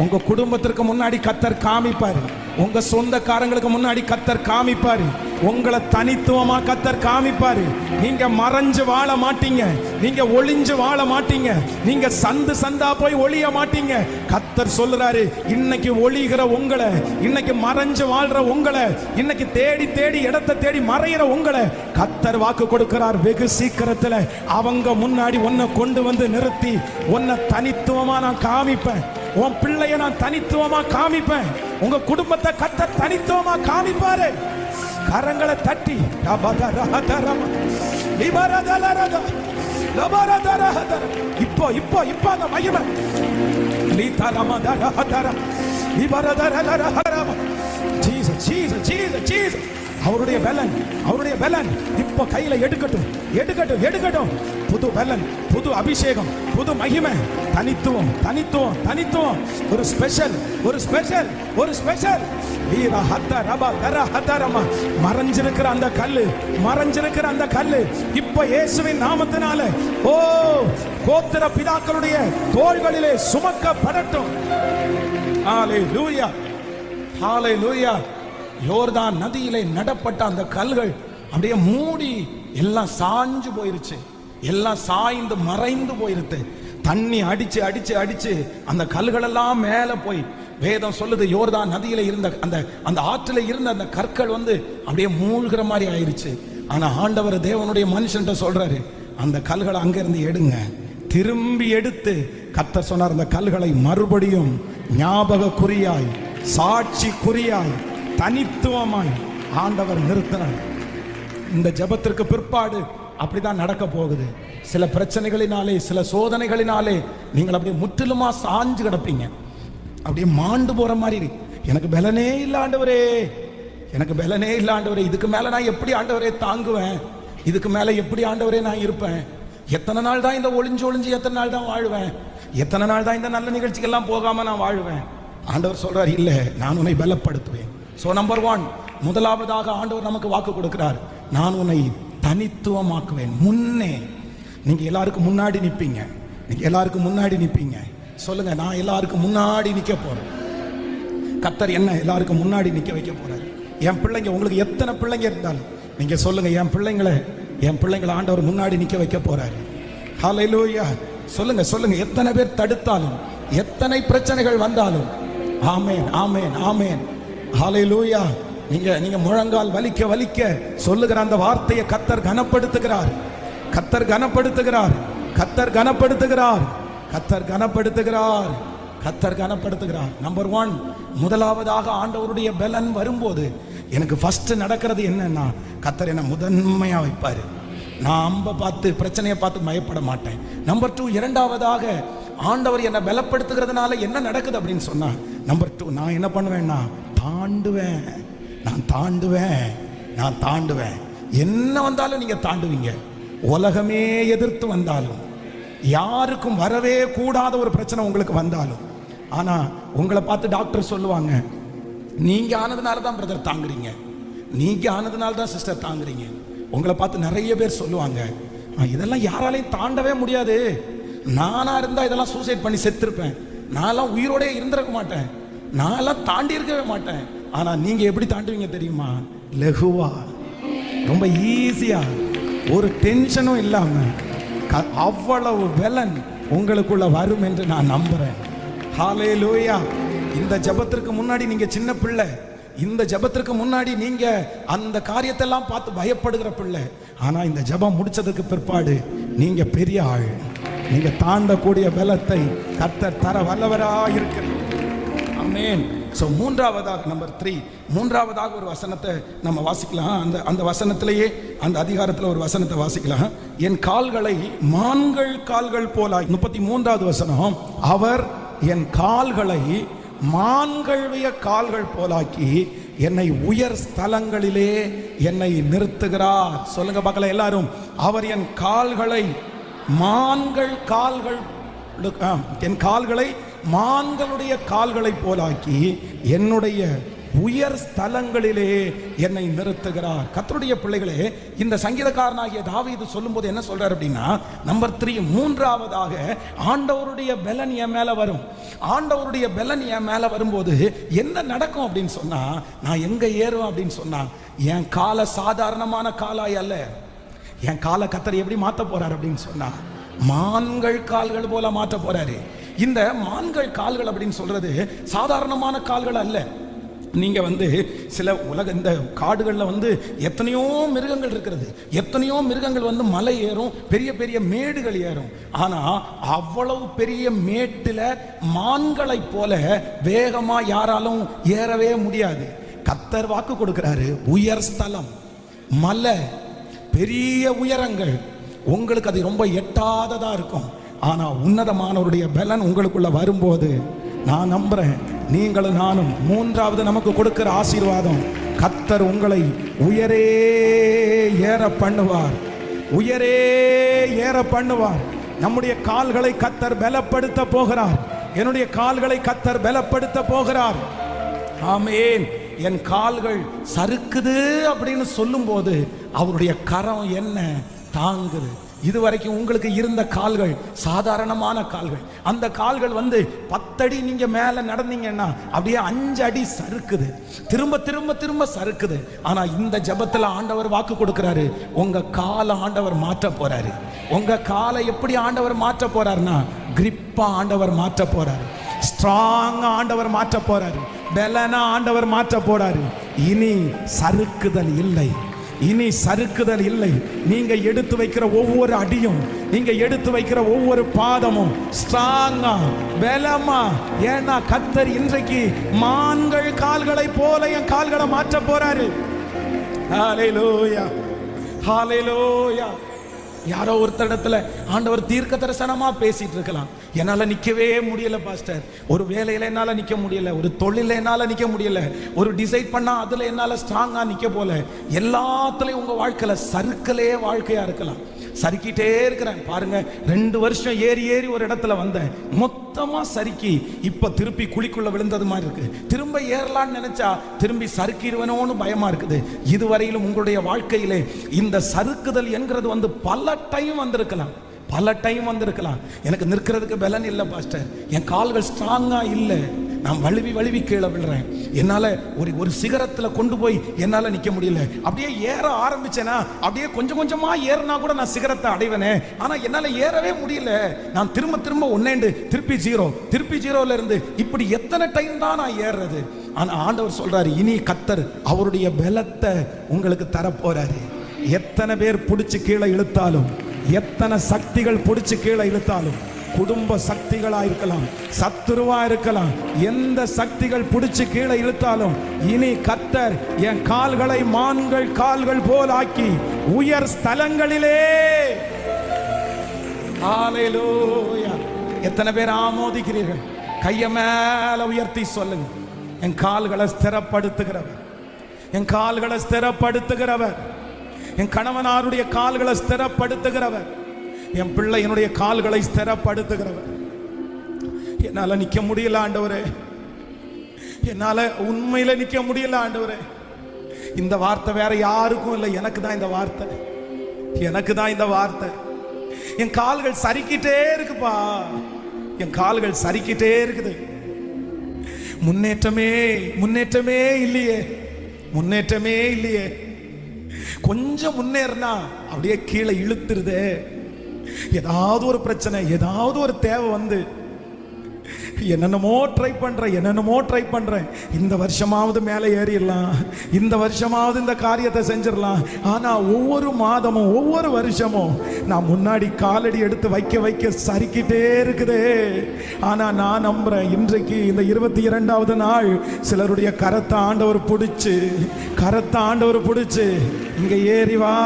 உங்க குடும்பத்திற்கு முன்னாடி கர்த்தர் காமிப்பாரு. உங்க சொந்தக்காரங்களுக்கு முன்னாடி கர்த்தர் காமிப்பாரு. உங்களை தனித்துவமா கர்த்தர் காமிப்பாரு. நீங்க மறைஞ்சு வாழ மாட்டீங்க, நீங்க ஒளிஞ்சு வாழ மாட்டீங்க, நீங்க சந்து சந்தா போய் ஒளிய மாட்டீங்க. கர்த்தர் சொல்றாரு, இன்னைக்கு ஒளிகிற உங்களை, இன்னைக்கு மறைஞ்சு வாழ்ற உங்களை, இன்னைக்கு தேடி தேடி இடத்தை தேடி மறைகிற உங்களை கர்த்தர் வாக்கு கொடுக்கிறார். வெகு சீக்கிரத்துல அவங்க முன்னாடி உன்னை கொண்டு வந்து நிறுத்தி உன்னை தனித்துவமா நான் காமிப்பேன். உன் பிள்ளைய நான் தனித்துவமா காமிப்பேன். உங்க குடும்பத்தை கர்த்தர் தனித்துவமா காமிப்பாரு. கரங்களை தட்டி இப்போ இப்போ இப்போ அந்த மகிமை ஜீசஸ் ஜீசஸ் ஜீசஸ் ஜீசஸ். அவருடைய பலன், அவருடைய பலன் இப்போ கையில எடுக்கட்டும், எடுக்கட்டும், எடுக்கட்டும். புது பலன், புது அபிஷேகம், புது மகிமை, தனித்துவம், தனித்துவம், தனித்துவம். ஒரு ஸ்பெஷல், ஒரு ஸ்பெஷல், ஒரு ஸ்பெஷல். வீரா ஹத்த ரபா தர ஹத்த ரமா. மறைஞ்சிருக்கிற அந்த கல்லு, மறைஞ்சிருக்கிற அந்த கல்லு இப்போ இயேசுவின் நாமத்தினால ஓ கோத்திர பிதாக்களுடைய தோள்களிலே சுமக்கப்படட்டும். ஹalleluya, ஹalleluya. யோர்தான் நதியிலே நடப்பட்ட அந்த கல்கள் அப்படியே மூடி எல்லாம் சாஞ்சு போயிருச்சு, எல்லாம் சாய்ந்து மறைந்து போயிருது. தண்ணி அடிச்சு அடிச்சு அடிச்சு அந்த கல்கள் எல்லாம் மேல போய், வேதம் சொல்லுது யோர்தான் நதியில இருந்த அந்த அந்த ஆற்றில இருந்த அந்த கற்கள் வந்து அப்படியே மூழ்கிற மாதிரி ஆயிருச்சு. ஆனா ஆண்டவர் தேவனுடைய மனுஷன்ட்ட சொல்றாரு, அந்த கல்களை அங்கிருந்து எடுங்க. திரும்பி எடுத்து கர்த்தர் சொன்னார், அந்த கல்களை மறுபடியும் ஞாபக குறியாய், சாட்சி குறியாய், தனித்துவமாய் ஆண்டவர் நிறுத்தினார். இந்த ஜெபத்திற்கு பிற்பாடு அப்படிதான் நடக்க போகுது. சில பிரச்சனைகளினாலே, சில சோதனைகளினாலே நீங்கள் அப்படியே முற்றிலுமா சாஞ்சு கிடப்பீங்க, அப்படியே மாண்டு போற மாதிரி. எனக்கு பலனே இல்லை ஆண்டவரே, எனக்கு பலனே இல்லை ஆண்டவரே, இதுக்கு மேல நான் எப்படி ஆண்டவரே தாங்குவேன், இதுக்கு மேல எப்படி ஆண்டவரே நான் இருப்பேன், எத்தனை நாள் தான் இந்த ஒளிஞ்சு ஒளிஞ்சு எத்தனை நாள் தான் வாழ்வேன், எத்தனை நாள் தான் இந்த நல்ல நிகழ்ச்சிக்கெல்லாம் போகாம நான் வாழ்வேன். ஆண்டவர் சொல்றார், இல்ல நான் உன்னை பலப்படுத்துவேன். சோ நம்பர் 1, முதலாவதாக ஆண்டவர் நமக்கு வாக்கு கொடுக்கிறார், நான் உன்னை தனித்துவமாக்குவேன். முன்னே நீங்க எல்லாருக்கும் முன்னாடி நிப்பீங்க, நீங்க எல்லாருக்கும் முன்னாடி நிப்பீங்க. சொல்லுங்க, நான் எல்லாருக்கும் முன்னாடி நிக்க போறேன். கர்த்தர் என்ன எல்லாருக்கும் முன்னாடி நிக்க வைக்க போறாரு. என் பிள்ளைங்க, உங்களுக்கு எத்தனை பிள்ளைங்க இருந்தாலும் நீங்க சொல்லுங்க, என் பிள்ளைங்களை ஆண்டவர் முன்னாடி நிக்க வைக்க போறாரு. ஹalleluya. சொல்லுங்க சொல்லுங்க, எத்தனை பேர் தடுத்தாலும், எத்தனை பிரச்சனைகள் வந்தாலும், ஆமென் ஆமென் ஆமென், ஹalleluya. நீங்க முழங்கால் வலிக்க வலிக்க சொல்லுகிற அந்த வார்த்தையை கர்த்தர் கனப்படுத்துகிறார், கர்த்தர் கனப்படுத்துகிறார், கர்த்தர் கனப்படுத்துகிறார், கர்த்தர் கனப்படுத்துகிறார், கர்த்தர் கனப்படுத்துகிறார். நம்பர் 1, முதலாவதாக ஆண்டவருடைய பலன் வரும்போது எனக்கு ஃபர்ஸ்ட் நடக்கிறது என்னன்னா, கர்த்தர் என்ன முதன்மையா வைப்பாரு. நான் அம்ப பார்த்து பிரச்சனையை பார்த்து பயப்பட மாட்டேன். நம்பர் 2, இரண்டாவதாக ஆண்டவர் என்னை பலப்படுத்துகிறதுனால என்ன நடக்குது அப்படின்னு சொன்னா, நம்பர் 2, நான் என்ன பண்ணுவேன்னா தாண்டுவேன், நான் தாண்டுவேன், நான் தாண்டுவேன். என்ன வந்தாலும் நீங்க தாண்டுவீங்க. உலகமே எதிர்த்து வந்தாலும், யாருக்கும் வரவே கூடாத ஒரு பிரச்சனை உங்களுக்கு வந்தாலும், ஆனா உங்களை பார்த்து டாக்டர் சொல்லுவாங்க, நீங்க ஆனதுனால தான் பிரதர் தாங்குறீங்க, நீங்க ஆனதுனால தான் சிஸ்டர் தாங்குறீங்க. உங்களை பார்த்து நிறைய பேர் சொல்லுவாங்க, இதெல்லாம் யாராலையும் தாண்டவே முடியாது, நானா இருந்தா இதெல்லாம் சூசைட் பண்ணி செத்துருப்பேன், நான்லாம் உயிரோட இருந்திருக்க மாட்டேன், நான்லாம் தாண்டி இருக்கவே மாட்டேன். ஆனா நீங்க எப்படி தாண்டுவீங்க தெரியுமா? லகுவா, ரொம்ப ஈஸியா, ஒரு டென்ஷனும் இல்லாம. அவ்வளவு பலன் உங்களுக்குள்ள வரும் என்று நான் நம்புறேன். ஹalleluya. இந்த ஜெபத்திற்கு முன்னாடி நீங்க சின்ன பிள்ளை, இந்த ஜெபத்திற்கு முன்னாடி நீங்க அந்த காரியத்தெல்லாம் பார்த்து பயப்படுகிற பிள்ளை. ஆனா இந்த ஜெபம் முடிச்சதுக்கு பிற்பாடு நீங்க பெரிய ஆள், நீங்க தாண்டக்கூடிய பலத்தை கர்த்தர் தர வல்லவராக இருக்கிறார். ஆமென். சோ மூன்றாவதாக, நம்பர் 3, மூன்றாவதாக ஒரு வசனத்தை நம்ம வாசிக்கலாம். அந்த வசனத்திலேயே, அந்த அதிகாரத்தில் ஒரு வசனத்தை வாசிக்கலாம். என் கால்களை மான்கள் கால்கள் போலாய். 33வது வசனம், அவர் என் கால்களை மான்களுடைய கால்கள் போலாக்கி என்னை உயர் ஸ்தலங்களிலே என்னை நிறுத்துகிறார். சொல்லுங்க பார்க்கலாம் எல்லாரும், அவர் என் கால்களை மான்கள் கால்கள், என் கால்களை மான்களுடைய கால்களை போலாக்கி என்னுடைய உயர் ஸ்தலங்களிலே என்னை நிறுத்துகிறார். கர்த்தருடைய பிள்ளைகளே, இந்த சங்கீதக்காரனாகிய தாவீது சொல்லும்போது என்ன சொல்றார் அப்படின்னா, நம்பர் 3, மூன்றாவதாக ஆண்டவருடைய பெலன் என் மேல வரும். ஆண்டவருடைய பெலன் என் மேல வரும்போது என்ன நடக்கும் அப்படின்னு சொன்னா, நான் எங்க ஏறுவேன் அப்படின்னு சொன்னா, என் காலை சாதாரணமான காலாய் அல்ல, என் காலை கர்த்தர் எப்படி மாத்த போறார் அப்படின்னு சொன்னா, மான்கள் கால்கள் போல மாற்ற போறாரு. இந்த மான்கள் கால்கள் அப்படின்னு சொல்றது சாதாரணமான கால்கள் அல்ல. நீங்க சில இந்த காடுகள்ல எத்தனையோ மிருகங்கள் இருக்கிறது, எத்தனையோ மிருகங்கள் மலை ஏறும், பெரிய பெரிய மேடுகள் ஏறும். ஆனா அவ்வளவு பெரிய மேட்டுல மான்களை போல வேகமா யாராலும் ஏறவே முடியாது. கர்த்தர் வாக்கு கொடுக்கிறாரு, உயர் ஸ்தலம், மலை, பெரிய உயரங்கள், உங்களுக்கு அது ரொம்ப எட்டாததா இருக்கும். ஆனா உன்னதமானவருடைய பலன் உங்களுக்குள்ள வரும்போது நான் நம்புறேன், நீங்களும் நானும் மூன்றாவது நமக்கு கொடுக்கிற ஆசீர்வாதம், கர்த்தர் உங்களை உயரே ஏற பண்ணுவார், உயரே ஏற பண்ணுவார். நம்முடைய கால்களை கர்த்தர் பலப்படுத்த போகிறார். என்னுடைய கால்களை கர்த்தர் பலப்படுத்த போகிறார். ஆமென். என் கால்கள் சறுக்குது அப்படின்னு சொல்லும் போது அவருடைய கரம் என்ன தாங்குது. இதுவரைக்கும் உங்களுக்கு இருந்த கால்கள் சாதாரணமான கால்கள். அந்த கால்கள் 10 அடி நீங்க மேல நடந்தீங்கன்னா அப்படியே 5 அடி சறுக்குது, திரும்ப திரும்ப திரும்ப சறுக்குது. ஆனா இந்த ஜெபத்துல ஆண்டவர் வாக்கு கொடுக்கிறாரு, உங்க காலை ஆண்டவர் மாற்ற போறாரு. உங்க காலை எப்படி ஆண்டவர் மாற்ற போறாருன்னா, கிரிப்பா ஆண்டவர் மாற்ற போறாரு, ஸ்ட்ராங்கா ஆண்டவர் மாற்ற போறாரு, பெலனா ஆண்டவர் மாற்ற போறாரு. இனி சறுக்குதல் இல்லை, இனி சறுக்குதல் இல்லை. நீங்க எடுத்து வைக்கிற ஒவ்வொரு அடியும், நீங்க எடுத்து வைக்கிற ஒவ்வொரு பாதமும் ஸ்ட்ராங்கா, பலமா. ஏன்னா கர்த்தர் இன்றைக்கு மான்கள் கால்களை போல என் கால்களை மாற்ற போறாரு. ஹல்லேலூயா, ஹல்லேலூயா. யாரோ ஒருத்தரிடத்துல ஆண்டவர் தீர்க்க தரிசனமா பேசிட்டு இருக்கலாம், என்னால நிக்கவே முடியல பாஸ்டர், ஒரு வேலையில என்னால நிக்க முடியல, ஒரு தொழில என்னால நிக்க முடியல, ஒரு டிசைட் பண்ணா அதுல என்னால ஸ்ட்ராங்கா நிக்க போல. எல்லாத்துலயும் உங்க வாழ்க்கையில சறுக்கலே வாழ்க்கையா இருக்கலாம். சறுக்கிட்டே இருக்கிறேன் பாருங்க, 2 வருஷம் ஏறி ஏறி ஒரு இடத்துல வந்தேன், மொத்தமா சறுக்கி இப்ப திருப்பி குழிக்குள்ள விழுந்தது மாதிரி இருக்கு. திரும்ப ஏறலான்னு நினைச்சா திரும்பி சறுக்கிடுவனோன்னு பயமா இருக்குது. இதுவரையிலும் உங்களுடைய வாழ்க்கையிலே இந்த சறுக்குதல் என்கிறது பல டைம் வந்திருக்கலாம், பல டைம் வந்திருக்கலாம். எனக்கு நிற்கிறதுக்கு பலன் இல்லை பாஸ்டர், என் கால்கள் ஸ்ட்ராங்கா இல்லை, நான் வழுவி வழுவி கீழே விழுறேன், என்னால ஒரு சிகரத்துல கொண்டு போய் என்னால நிக்க முடியல. அப்படியே ஏற ஆரம்பிச்சேனா அப்படியே கொஞ்சம் கொஞ்சமா ஏறினா கூட நான் சிகரத்தை அடைவேனே, ஆனா என்னால ஏறவே முடியல. நான் திரும்ப திரும்ப ஒன்னேண்டு திருப்பி 0, திருப்பி 0ல இருந்து இப்படி எத்தனை டைம் தான் நான் ஏறுறது. ஆனா ஆண்டவர் சொல்றாரு, இனி கர்த்தர் அவருடைய பலத்தை உங்களுக்கு தரப்போறாரு. எத்தனை பேர் பிடிச்சு கீழே இழுத்தாலும், எத்தனை சக்திகள் பிடிச்சு கீழே இழுத்தாலும், குடும்ப சக்திகளா இருக்கலாம், சத்துருவா இருக்கலாம், எந்த சக்திகள் பிடிச்சு கீழே இழுத்தாலும், இனி கர்த்தர் என் கால்களை மான்கள் கால்கள் போல் ஆக்கி உயர் ஸ்தலங்களிலே. ஹல்லேலூயா. எத்தனை பேர் ஆமோதிக்கிறீர்கள்? கைய மேல உயர்த்தி சொல்லுங்க, என் கால்களை ஸ்திரப்படுத்துகிறவர், என் கால்களை ஸ்திரப்படுத்துகிறவர், என் கணவனாருடைய கால்களை ஸ்திரப்படுத்துகிறவர், என் பிள்ளை என்னுடைய கால்களை ஸ்திரப்படுத்துகிறவர். என்னால நிக்க முடியல ஆண்டவரே, என்னால உண்மையில நிக்க முடியல ஆண்டவரே. இந்த வார்த்தை வேற யாருக்கும் இல்லை, எனக்கு தான் இந்த வார்த்தை, எனக்கு தான் இந்த வார்த்தை. என் கால்கள் சறுக்கிட்டே இருக்குப்பா, என் கால்கள் சறுக்கிட்டே இருக்குது. முன்னேற்றமே முன்னேற்றமே இல்லையே, முன்னேற்றமே இல்லையே. கொஞ்சம் முன்னேறினா அப்படியே கீழே இழுத்துருதே. ஏதாவது ஒரு பிரச்சனை, ஏதாவது ஒரு தேவை என்னென்னமோ ட்ரை பண்றேன். இந்த வருஷமாவது மேலே ஏறிடலாம், இந்த வருஷமாவது இந்த காரியத்தை செஞ்சிடலாம். ஆனா ஒவ்வொரு மாதமும் ஒவ்வொரு வருஷமும் நான் முன்னாடி காலடி எடுத்து வைக்க சறுக்கிட்டே இருக்குதே. ஆனா நான் நம்புறேன், இன்றைக்கு இந்த 22வது நாள் சிலருடைய கரத்தை ஆண்டவர் பிடிச்சு இங்க ஏறி வா,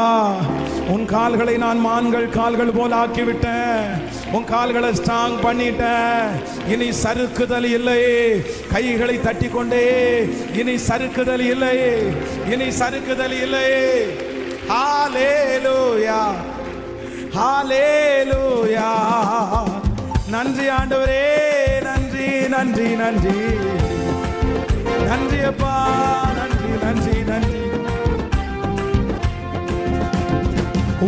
உன் கால்களை நான் மான்கள் கால்கள் போல ஆக்கி விட்டேன், உன் கால்களை ஸ்ட்ராங் பண்ணிட்டேன். இனி சறுக்குதல் இல்லை, கைகளை தட்டி கொண்டே, இனி சறுக்குதல் இல்லை, இனி சறுக்குதல் இல்லை. ஹல்லேலூயா, ஹல்லேலூயா. நன்றி ஆண்டவரே, நன்றி நன்றி நன்றி. நன்றி அப்பா, நன்றி நன்றி நன்றி.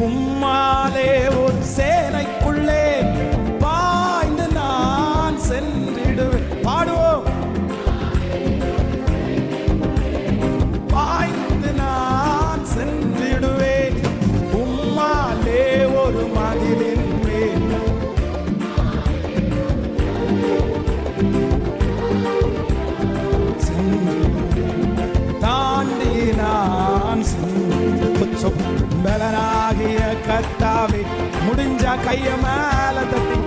உம்மாலே ஒரு சேனைக்குள்ளே பாய்ந்து நான் சென்றிடுவேன். பாடுவோம். பாய்ந்து நான் சென்றிடுவேன் உம்மாலே ஒரு மதிலின் மேல். தாண்டி நான் பலனாகிய கர்த்தாவே, முடிஞ்ச கைய மேல தட்டி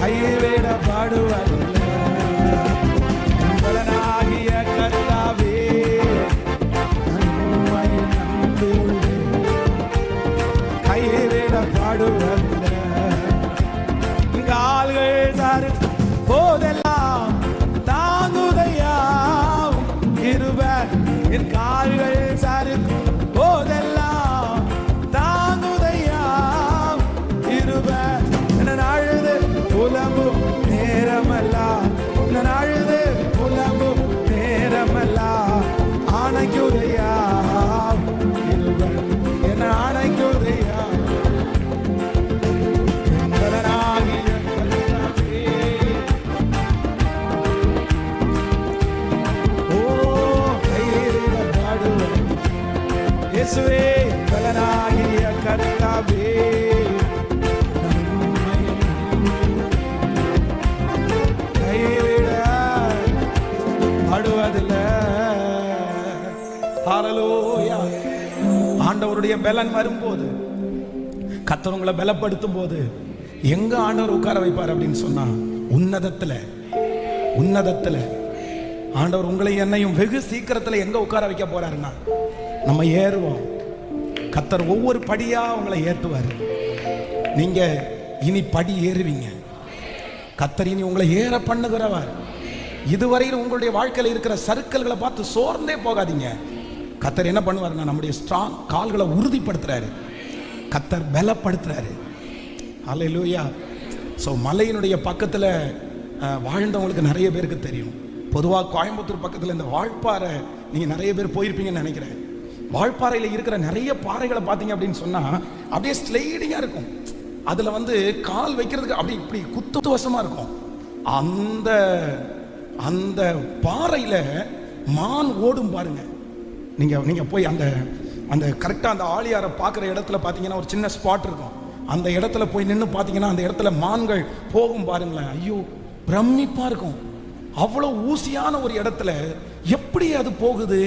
கைவிடப்படுவதில்லை. பலனாகிய கர்த்தாவே, உம்மை நம்பியுள்ளேன், கைவிடப்படுவதில்லை. கால்கள் சாரு போதெல்லாம் தாங்குதையா கிருபை. என் கால்கள் சறுக்கும் போதெல்லாம் தாங்குதையா கிருபை. நான் அழுது புலம்பும் நேரமெல்லாம், நான் அழுது புலம்பும் நேரமெல்லாம் ஆணைக்குதையா கிருபை. என் ஆணைக்குதையா இயேசுவே, பலனாகிய கர்த்தாவே, கைவிட படுவதில்லை. ஹல்லேலூயா. ஆண்டவருடைய பலன் வரும்போது, கர்த்தர் உங்களை பலப்படுத்தும் போது எங்க ஆண்டவர் உட்கார வைப்பார் அப்படின்னு சொன்னா, உன்னதத்துல. உன்னதத்துல ஆண்டவர் உங்களை என்னையும் வெகு சீக்கிரத்துல எங்க உட்கார வைக்க போறாருன்னா, நம்ம ஏறுவோம். கர்த்தர் ஒவ்வொரு படியா உங்களை ஏற்றுவார். நீங்க இனி படி ஏறுவீங்க. கர்த்தர் இனி உங்களை ஏற பண்ணுகிறவர். இதுவரையில் உங்களுடைய வாழ்க்கையில் இருக்கிற சறுக்கல்களை பார்த்து சோர்ந்தே போகாதீங்க. கர்த்தர் என்ன பண்ணுவாருன்னா, நம்முடைய ஸ்ட்ராங் கால்களை உறுதிப்படுத்துறாரு, கர்த்தர் பலப்படுத்துறாரு. ஹல்லேலூயா. ஸோ மலையினுடைய பக்கத்தில் வாழ்ந்தவங்களுக்கு நிறைய பேருக்கு தெரியும். பொதுவாக கோயம்புத்தூர் பக்கத்தில் இந்த வால்பாறை நீங்கள் நிறைய பேர் போயிருப்பீங்கன்னு நினைக்கிறேன். வால்பாறையில் இருக்கிற நிறைய பாறைகளை பார்த்தீங்க அப்படின்னு சொன்னால் அப்படியே ஸ்லைடிங்காக இருக்கும். அதில் வந்து கால் வைக்கிறதுக்கு அப்படி இப்படி குத்து வசமாக இருக்கும். அந்த அந்த பாறையில் மான் ஓடும் பாருங்க. நீங்கள் போய் அந்த அந்த கரெக்டாக அந்த ஆழியாரை பார்க்குற இடத்துல பார்த்தீங்கன்னா ஒரு சின்ன ஸ்பாட் இருக்கும். அந்த இடத்துல போய் நின்று பார்த்தீங்கன்னா அந்த இடத்துல மான்கள் போகும் பாருங்களேன். ஐயோ, பிரமிப்பாக இருக்கும். அவ்வளோ ஊசியான ஒரு இடத்துல எப்படி அது போகுது.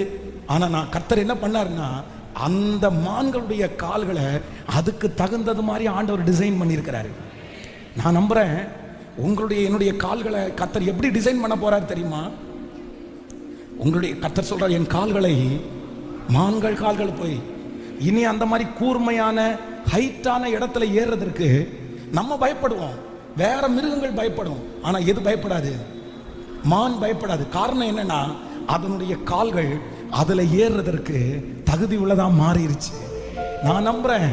ஆனால் நான் கர்த்தர் என்ன பண்ணாருன்னா, அந்த மான்களுடைய கால்களை அதுக்கு தகுந்தது மாதிரி ஆண்டவர் டிசைன் பண்ணியிருக்கிறாரு. நான் நம்புறேன் உங்களுடைய என்னுடைய கால்களை கர்த்தர் எப்படி டிசைன் பண்ண போறாரு தெரியுமா? உங்களுடைய கர்த்தர் சொல்றார், என் கால்களை மான்கள் கால்கள் போய் இனி அந்த மாதிரி கூர்மையான ஹைட்டான இடத்துல ஏறுறதற்கு நம்ம பயப்படுவோம். வேற மிருகங்கள் பயப்படும். ஆனா எது பயப்படாது? மான் பயப்படாது. காரணம் என்னன்னா, அதனுடைய கால்கள் அதுல ஏறுறதற்கு தகுதி உள்ளதா மாறிடுச்சு. நான் நம்புறேன்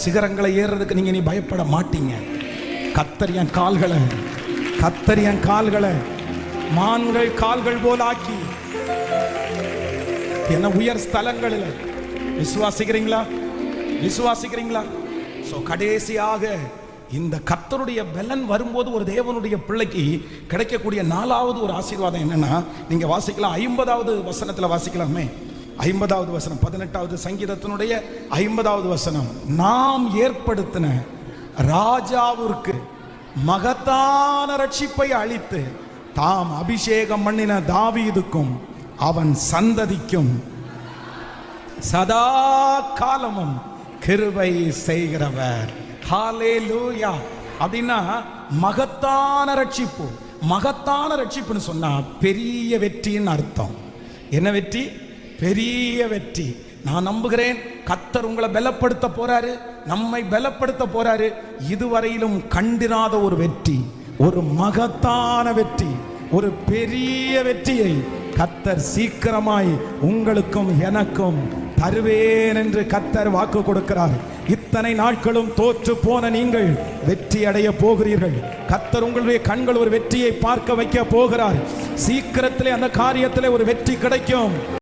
சிகரங்களை ஏறுறதுக்கு நீங்க நீ பயப்பட மாட்டீங்க. கர்த்தர் என் கால்களை மான்கள் கால்கள் போல ஆக்கி என்ன உயர் ஸ்தலங்களில் விசுவாசிக்கிறீங்களா? சோ கடைசியாக இந்த கர்த்தருடைய பலன் வரும்போது ஒரு தேவனுடைய பிள்ளைக்கு கிடைக்கக்கூடிய 4வது ஒரு ஆசீர்வாதம் என்னன்னா, நீங்க வாசிக்கலாம் 50வது வசனத்துல வாசிக்கலாமே. 50வது வசனம் 18வது சங்கீதத்தினுடைய 50வது வசனம். நாம் ஏற்படுத்தின ராஜாவிற்கு மகத்தான ரட்சிப்பை அளித்து தாம் அபிஷேகம் பண்ணின தாவீதுக்கும் அவன் சந்ததிக்கும் சதா காலமும் கிருபை செய்கிறவர். ஹல்லேலூயா. அப்படின்னா மகத்தான ரட்சிப்புன்னு சொன்னா பெரிய வெற்றியின் அர்த்தம். என்ன வெற்றி? பெரிய வெற்றி. நான் நம்புகிறேன் கர்த்தர் உங்களை பலப்படுத்த போறாரு, நம்மை பலப்படுத்த போறாரு. இதுவரையிலும் கண்டிராத ஒரு வெற்றி, ஒரு மகத்தான வெற்றி, ஒரு பெரிய வெற்றியை கர்த்தர் சீக்கிரமாய் உங்களுக்கும் எனக்கும் தருவேன் என்று கர்த்தர் வாக்கு கொடுக்கிறார். இத்தனை நாட்களும் தோற்று போன நீங்கள் வெற்றி அடைய போகிறீர்கள். கர்த்தர் உங்களுடைய கண்கள் ஒரு வெற்றியை பார்க்க வைக்க போகிறார். சீக்கிரத்திலே அந்த காரியத்திலே ஒரு வெற்றி கிடைக்கும்.